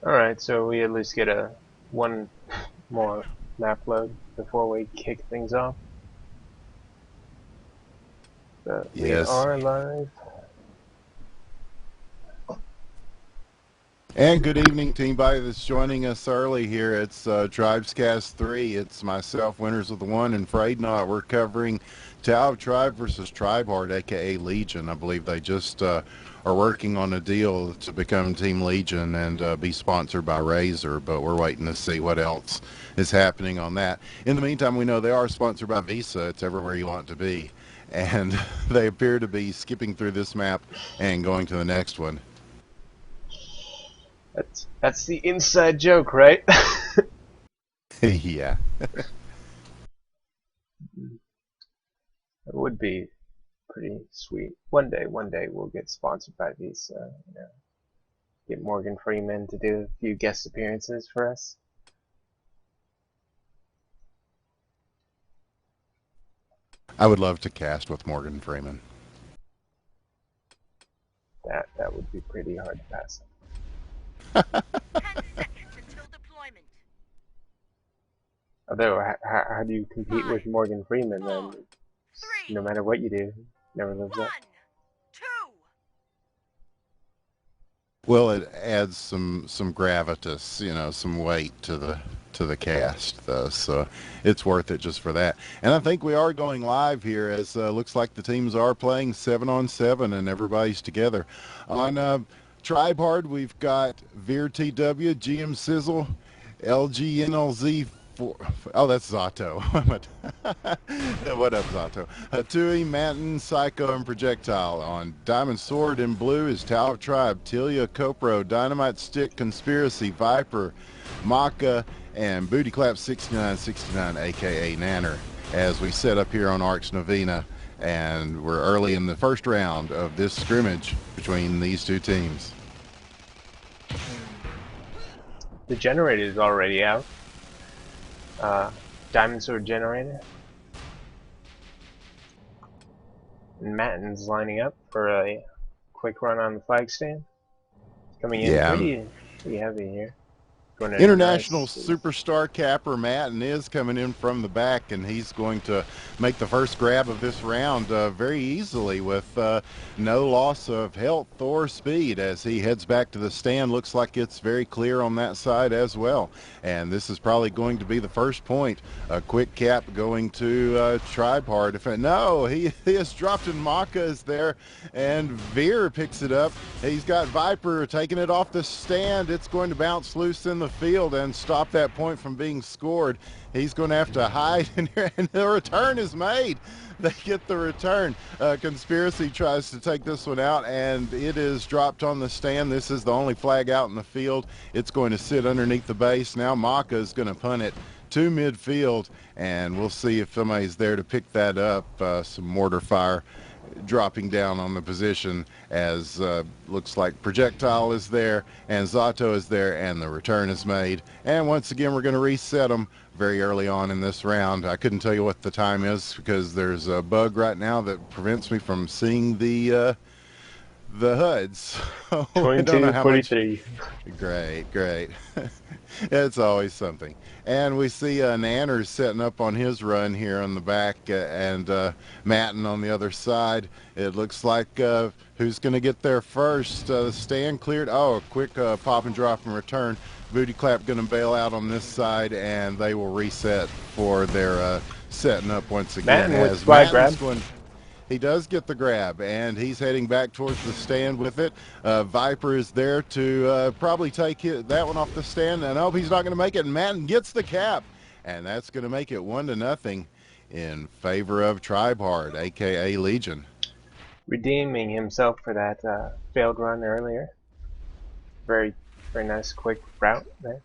Alright, so we at least get one more map load before we kick things off. But we Yes. are live. And good evening to anybody that's joining us early here. It's Tribescast 3. It's myself, Winners of the One, and Freydnot. We're covering Tao Tribe versus Tribehard, aka Legion. I believe they just are working on a deal to become Team Legion and be sponsored by Razer, but we're waiting to see what else is happening on that. In the meantime, we know they are sponsored by Visa. It's everywhere you want to be. And they appear to be skipping through this map and going to the next one. That's the inside joke, right? Yeah. It would be pretty sweet. One day we'll get sponsored by Visa. Get Morgan Freeman to do a few guest appearances for us. I would love to cast with Morgan Freeman. That would be pretty hard to pass up. 10 seconds until deployment. Although, how do you compete 5, with Morgan Freeman 4, then? 3, No matter what you do, never lives 1, up. 2. Well, it adds some gravitas, you know, some weight to the cast, though. So it's worth it just for that. And I think we are going live here, as looks like the teams are playing 7-on-7, and everybody's together. On Tribehard, we've got Veer TW, GM Sizzle, LGNLZ. Oh, that's Zato. What up, Zato? Hatui, Manton, Psycho, and Projectile. On Diamond Sword in blue is Tao of Tribe, Tilia, Copro, Dynamite Stick, Conspiracy, Viper, Maka, and Booty Clap 6969, aka Nanner, as we set up here on Arx Novena. And we're early in the first round of this scrimmage between these two teams. The generator is already out. Diamond Sword generator. And Matton's lining up for a quick run on the flag stand. Coming in Yeah, pretty heavy here. Going in a International nice. superstar capper Matten is coming in from the back, and he's going to make the first grab of this round very easily with no loss of health or speed as he heads back to the stand. Looks like it's very clear on that side as well. And this is probably going to be the first point. A quick cap going to Tribehard. No, he is dropped, and Maka is there, and Veer picks it up. He's got Viper taking it off the stand. It's going to bounce loose in the field and stop that point from being scored. He's going to have to hide in here, and the return is made. They get the return. Conspiracy tries to take this one out, and it is dropped on the stand. This is the only flag out in the field. It's going to sit underneath the base. Now Maka is going to punt it to midfield, and we'll see if somebody's there to pick that up. Some mortar fire dropping down on the position, as looks like Projectile is there and Zato is there, and the return is made. And once again, we're going to reset them very early on in this round. I couldn't tell you what the time is because there's a bug right now that prevents me from seeing the HUDs. I don't know how much. 22:43. Great. It's always something. And we see Nanners setting up on his run here on the back, and Matten on the other side. It looks like who's going to get there first? The stand cleared. Oh, a quick pop and drop and return. Booty Clap going to bail out on this side, and they will reset for their setting up once again. Matten with As flag Matten's grab. he does get the grab, and he's heading back towards the stand with it. Viper is there to probably take that one off the stand, and oh, he's not going to make it. And Matten gets the cap, and that's going to make it 1-0 in favor of Tribehard, aka Legion. Redeeming himself for that failed run earlier. Very nice quick route there.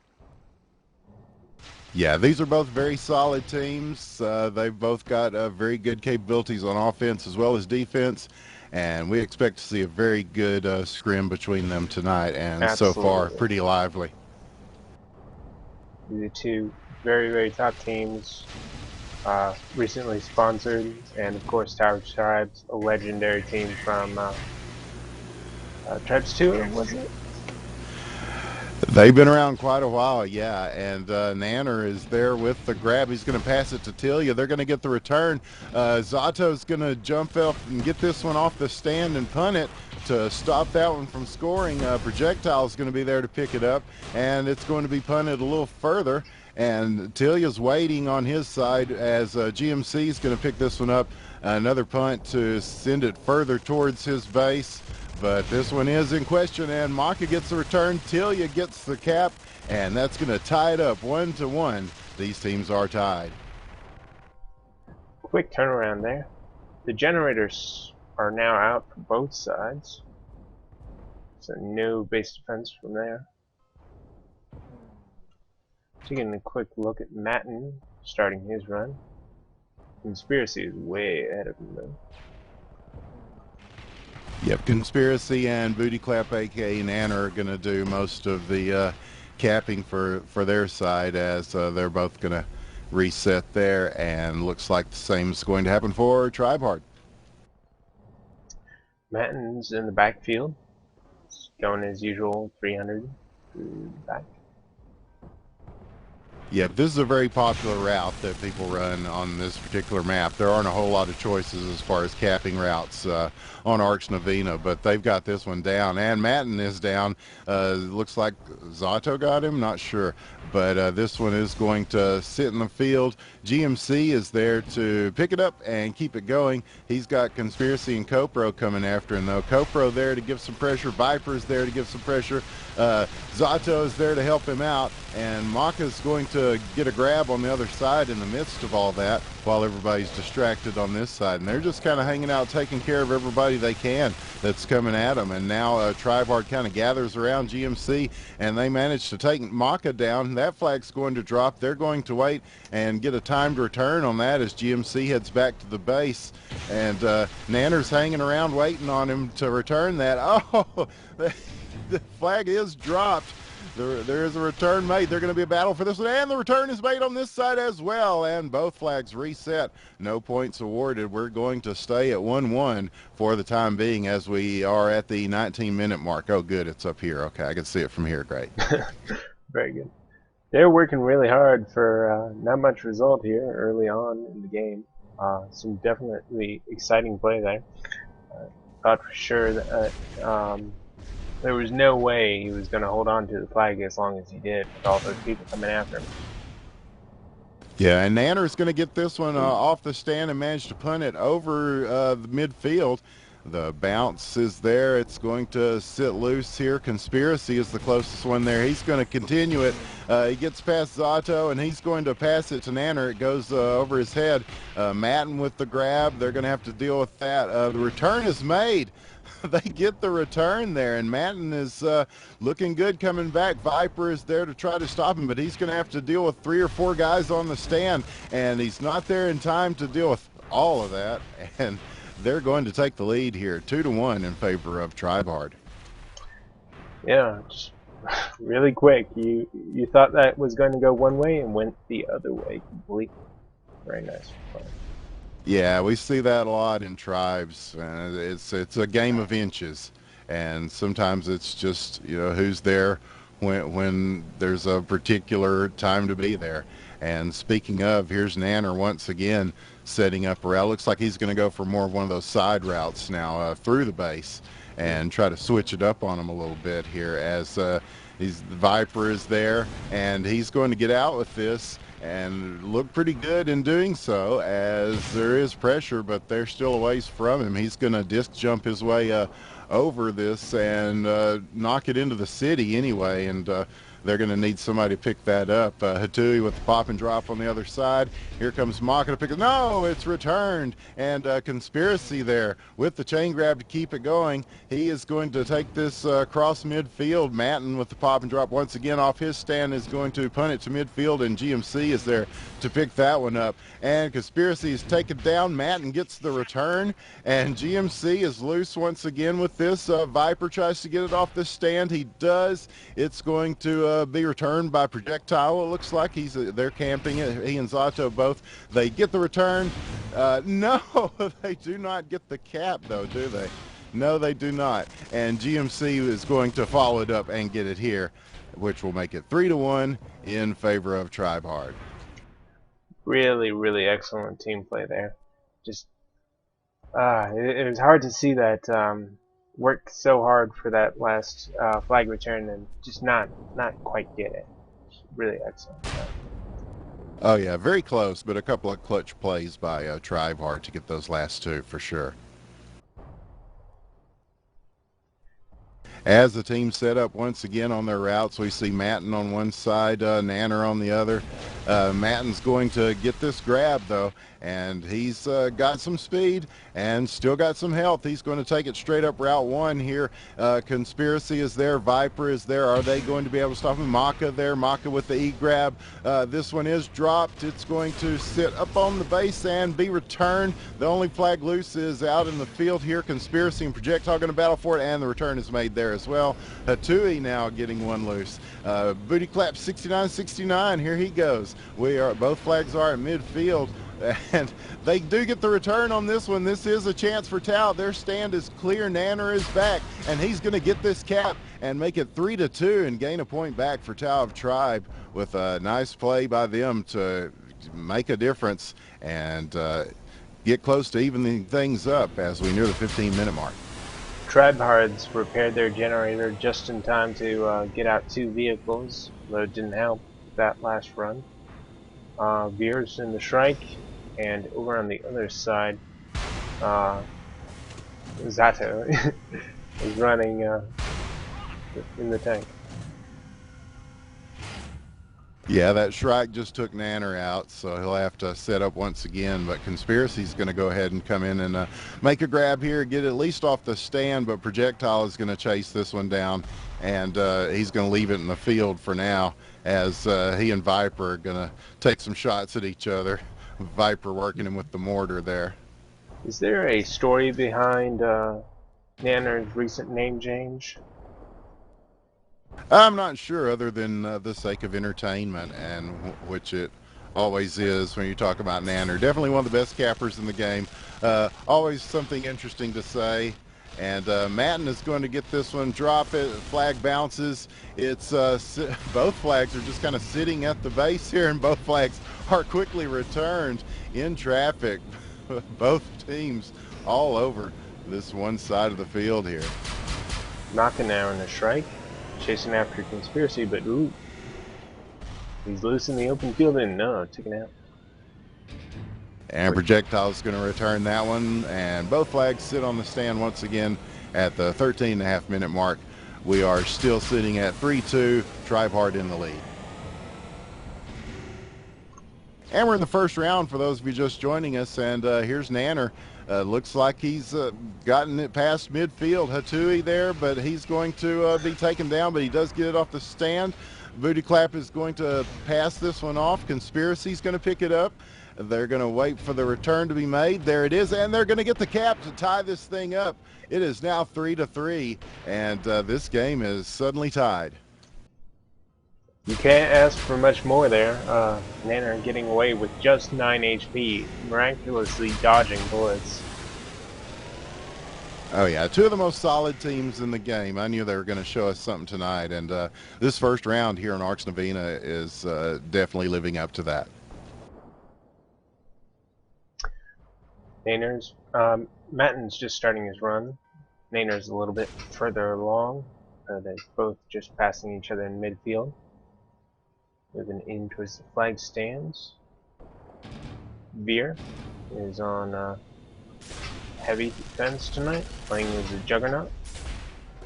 Yeah, these are both very solid teams. They've both got very good capabilities on offense as well as defense, and we expect to see a very good scrim between them tonight, and so far, Absolutely. pretty lively. These are two very top teams. Recently sponsored, and of course Tao VS Tribes, a legendary team from Tribes 2, was it? They've been around quite a while, yeah, and Nanner is there with the grab. He's going to pass it to Tilia. They're going to get the return. Zato's going to jump up and get this one off the stand and punt it to stop that one from scoring. Projectile's going to be there to pick it up, and it's going to be punted a little further. And Tilia's waiting on his side as GMC is going to pick this one up. Another punt to send it further towards his base. But this one is in question, and Maka gets the return. Tilia gets the cap, and that's going to tie it up 1-1. These teams are tied. Quick turnaround there. The generators are now out for both sides. So no base defense from there. Taking a quick look at Matten starting his run. Conspiracy is way ahead of him though. Yep, Conspiracy and Booty Clap, aka Nanner, are going to do most of the capping for their side, as they're both going to reset there, and looks like the same is going to happen for Tribehard. Matten's in the backfield, going as usual 300 through the back. Yeah, this is a very popular route that people run on this particular map. There aren't a whole lot of choices as far as capping routes on Arx Novena, but they've got this one down. And Matten is down. Looks like Zato got him, not sure. But this one is going to sit in the field. GMC is there to pick it up and keep it going. He's got Conspiracy and Copro coming after him, though. Copro there to give some pressure. Viper's there to give some pressure. Zato is there to help him out. And Maka's going to get a grab on the other side in the midst of all that while everybody's distracted on this side. And they're just kind of hanging out, taking care of everybody they can that's coming at them. And now Tribehard kind of gathers around GMC, and they manage to take Maka down. That flag's going to drop. They're going to wait and get a timed return on that as GMC heads back to the base. And Nanner's hanging around waiting on him to return that. Oh, the flag is dropped. There is a return made. They're going to be a battle for this one, and the return is made on this side as well, and both flags reset. No points awarded. We're going to stay at 1-1 for the time being as we are at the 19-minute mark. Oh, good. It's up here. Okay, I can see it from here. Great. Very good. They're working really hard for not much result here early on in the game. Some definitely exciting play there. Thought for sure that there was no way he was going to hold on to the flag as long as he did with all those people coming after him. Yeah, and Nanner's going to get this one off the stand and manage to punt it over the midfield. The bounce is there. It's going to sit loose here. Conspiracy is the closest one there. He's going to continue it. He gets past Zato, and he's going to pass it to Nanner. It goes over his head. Matten with the grab. They're going to have to deal with that. The return is made. They get the return there, and Matten is looking good coming back. Viper is there to try to stop him, but he's going to have to deal with 3 or 4 guys on the stand, and he's not there in time to deal with all of that. And they're going to take the lead here, 2-1 in favor of Tribehard. Yeah, just really quick. You thought that was going to go one way and went the other way completely. Very nice play. Yeah, we see that a lot in tribes. It's a game of inches, and sometimes it's just, you know, who's there when there's a particular time to be there. And speaking of, here's Nanner once again setting up a route. Looks like he's going to go for more of one of those side routes now through the base and try to switch it up on him a little bit here as the Viper is there, and he's going to get out with this and look pretty good in doing so, as there is pressure, but they're still a ways from him. He's going to disc jump his way over this and knock it into the city anyway, and they're going to need somebody to pick that up. Hatui with the pop and drop on the other side. Here comes Maka to pick it. No, it's returned. And Conspiracy there with the chain grab to keep it going. He is going to take this cross midfield. Matten with the pop and drop once again off his stand is going to punt it to midfield, and GMC is there to pick that one up. And Conspiracy is taken down. Matten gets the return, and GMC is loose once again with this. Viper tries to get it off the stand. He does. It's going to be returned by Projectile. It looks like they're camping it. He and Zato both. They get the return. No, they do not get the cap though, do they? No, they do not. And GMC is going to follow it up and get it here, which will make it 3-1 in favor of Tribehard. Really, really excellent team play there. Just it was hard to see that worked so hard for that last flag return and just not quite get it. Really excellent. Oh yeah, very close, but a couple of clutch plays by Tribehard to get those last two for sure. As the team set up once again on their routes, we see Matten on one side, Nanner on the other. Matten's going to get this grab though, and he's got some speed and still got some health. He's going to take it straight up Route 1 here. Conspiracy is there, Viper is there. Are they going to be able to stop him? Maka there, Maka with the E-grab. This one is dropped. It's going to sit up on the base and be returned. The only flag loose is out in the field here. Conspiracy and Projectile going to battle for it, and the return is made there as well. Hatui now getting one loose. Booty clap 69-69. Here he goes. Both flags are at midfield, and they do get the return on this one. This is a chance for Tao. Their stand is clear. Nanner is back, and he's going to get this cap and make it 3-2 and gain a point back for Tao of Tribe with a nice play by them to make a difference and get close to evening things up as we near the 15-minute mark. Tribehards repaired their generator just in time to get out two vehicles, though it didn't help that last run. Veer's in the Shrike, and over on the other side, Zato is running in the tank. Yeah, that Shrike just took Nanner out, so he'll have to set up once again. But Conspiracy's going to go ahead and come in and make a grab here, get at least off the stand, but Projectile is going to chase this one down, and he's going to leave it in the field for now as he and Viper are going to take some shots at each other. Viper working him with the mortar there. Is there a story behind Nanner's recent name change? I'm not sure, other than the sake of entertainment, and which it always is when you talk about Nanner. Definitely one of the best cappers in the game. Always something interesting to say. And Matten is going to get this one, drop it, flag bounces. It's both flags are just kind of sitting at the base here, and both flags are quickly returned in traffic. Both teams all over this one side of the field here. Naka now in the Shrike, chasing after Conspiracy, but ooh, he's loose in the open field and no, taken out. And Projectile's going to return that one, and both flags sit on the stand once again at the 13.5-minute mark. We are still sitting at 3-2, Tribehard in the lead. And we're in the first round for those of you just joining us, and here's Nanner. Looks like he's gotten it past midfield. Hatui there, but he's going to be taken down, but he does get it off the stand. Booty Clap is going to pass this one off. Conspiracy's going to pick it up. They're going to wait for the return to be made. There it is, and they're going to get the cap to tie this thing up. It is now 3-3, and this game is suddenly tied. You can't ask for much more there. Nanner getting away with just 9 HP, miraculously dodging bullets. Oh yeah, two of the most solid teams in the game. I knew they were going to show us something tonight, and this first round here in Arx Novena is definitely living up to that. Nanner's, Matten's just starting his run. Nanner's a little bit further along. They're both just passing each other in midfield. Moving in towards the flag stands. Veer is on heavy defense tonight, playing as a Juggernaut.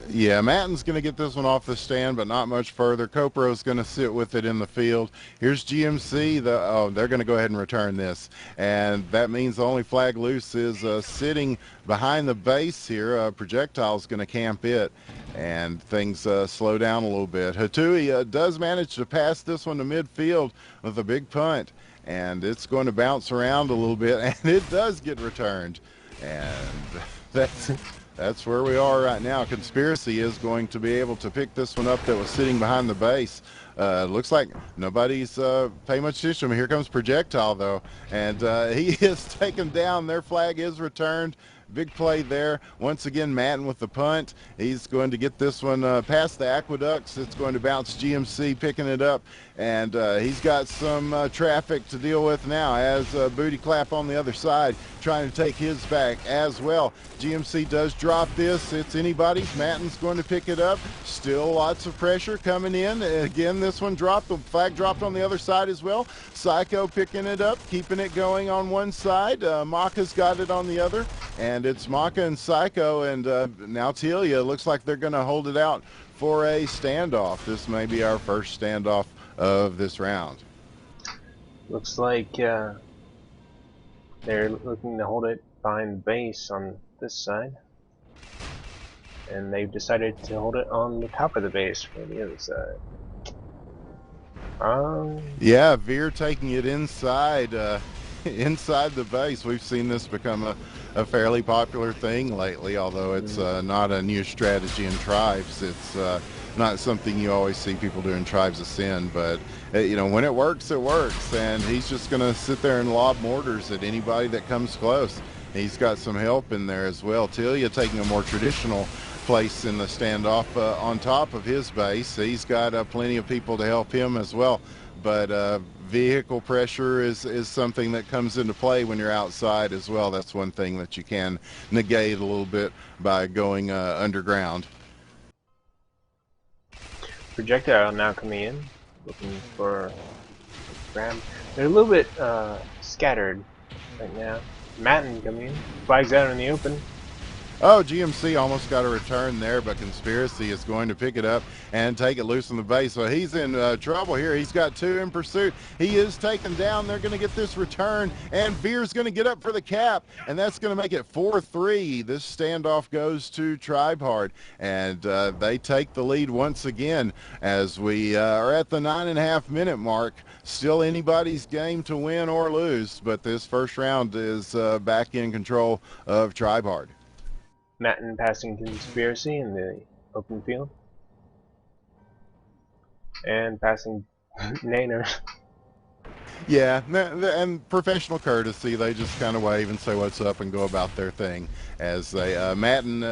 Yeah, Matten's going to get this one off the stand, but not much further. Copro's going to sit with it in the field. Here's GMC. They're going to go ahead and return this. And that means the only flag loose is sitting behind the base here. Projectile's going to camp it, and things slow down a little bit. Hatui does manage to pass this one to midfield with a big punt, and it's going to bounce around a little bit, and it does get returned. And that's where we are right now. Conspiracy is going to be able to pick this one up that was sitting behind the base. Looks like nobody's paying much attention to him. Here comes Projectile, though, and he is taken down. Their flag is returned. Big play there. Once again, Matten with the punt. He's going to get this one past the aqueducts. It's going to bounce GMC, picking it up. And he's got some traffic to deal with now as Booty Clap on the other side trying to take his back as well. GMC does drop this. It's anybody's. Matten's going to pick it up. Still lots of pressure coming in. Again, this one dropped. The flag dropped on the other side as well. Psycho picking it up, keeping it going on one side. Maka's got it on the other. And it's Maka and Psycho. And now Telia looks like they're going to hold it out for a standoff. This may be our first standoff of this round. Looks like they're looking to hold it behind the base on this side, and they've decided to hold it on the top of the base for the other side. Yeah, Veer taking it inside inside the base. We've seen this become a fairly popular thing lately, although it's not a new strategy in Tribes. It's not something you always see people do in Tribes Ascend, but you know, when it works, and he's just going to sit there and lob mortars at anybody that comes close. He's got some help in there as well. Telia taking a more traditional place in the standoff on top of his base. He's got plenty of people to help him as well, but vehicle pressure is something that comes into play when you're outside as well. That's one thing that you can negate a little bit by going underground. Projectile now coming in, looking for grab. They're a little bit scattered right now. Matten coming in, flags out in the open. Oh, GMC almost got a return there, but Conspiracy is going to pick it up and take it loose on the base. So he's in trouble here. He's got two in pursuit. He is taken down. They're going to get this return, and Veer's going to get up for the cap, and that's going to make it 4-3. This standoff goes to Tribehard, and they take the lead once again as we are at the 9.5-minute mark. Still anybody's game to win or lose, but this first round is back in control of Tribehard. Matten passing Conspiracy in the open field. And passing Naner. Yeah, and professional courtesy, they just kind of wave and say what's up and go about their thing. As they, Matten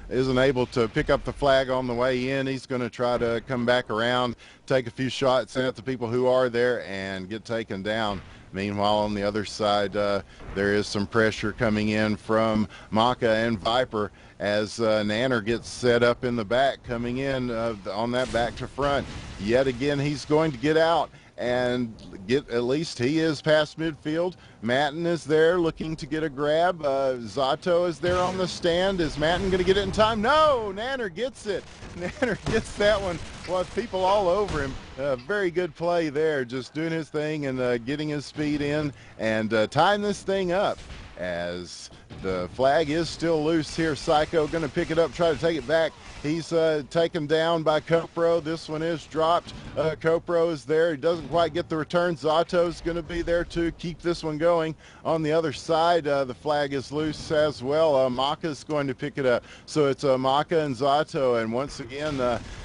isn't able to pick up the flag on the way in. He's going to try to come back around, take a few shots at the people who are there, and get taken down. Meanwhile, on the other side, there is some pressure coming in from Maka and Viper as Nanner gets set up in the back, coming in on that back to front. Yet again, he's going to get out and get, at least he is past midfield. Matten is there looking to get a grab. Zato is there on the stand. Is Matten going to get it in time? No, Nanner gets it. Nanner gets that one with people all over him. Very good play there, just doing his thing and getting his speed in and tying this thing up as the flag is still loose here. Psycho going to pick it up, try to take it back. He's taken down by Copro. This one is dropped. Copro is there. He doesn't quite get the return. Zato's going to be there to keep this one going. On the other side, the flag is loose as well. Maka's going to pick it up. So it's Maka and Zato. And once again,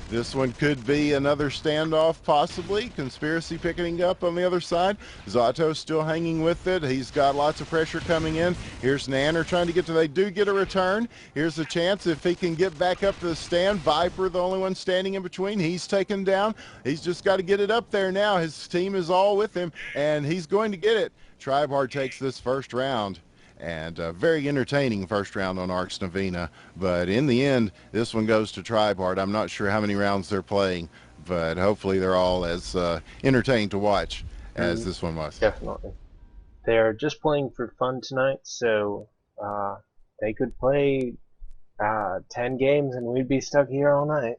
this one could be another standoff, possibly. Conspiracy picking up on the other side. Zato still hanging with it. He's got lots of pressure coming in. Here's Nanner trying to get to, they do get a return. Here's a chance if he can get back up to the stand. Viper, the only one standing in between. He's taken down. He's just got to get it up there now. His team is all with him, and he's going to get it. Tribehard takes this first round. And very entertaining first round on Arx Navina. But in the end, this one goes to Tribehard. I'm not sure how many rounds they're playing, but hopefully they're all as entertaining to watch as this one was. Definitely. They're just playing for fun tonight, so they could play 10 games and we'd be stuck here all night.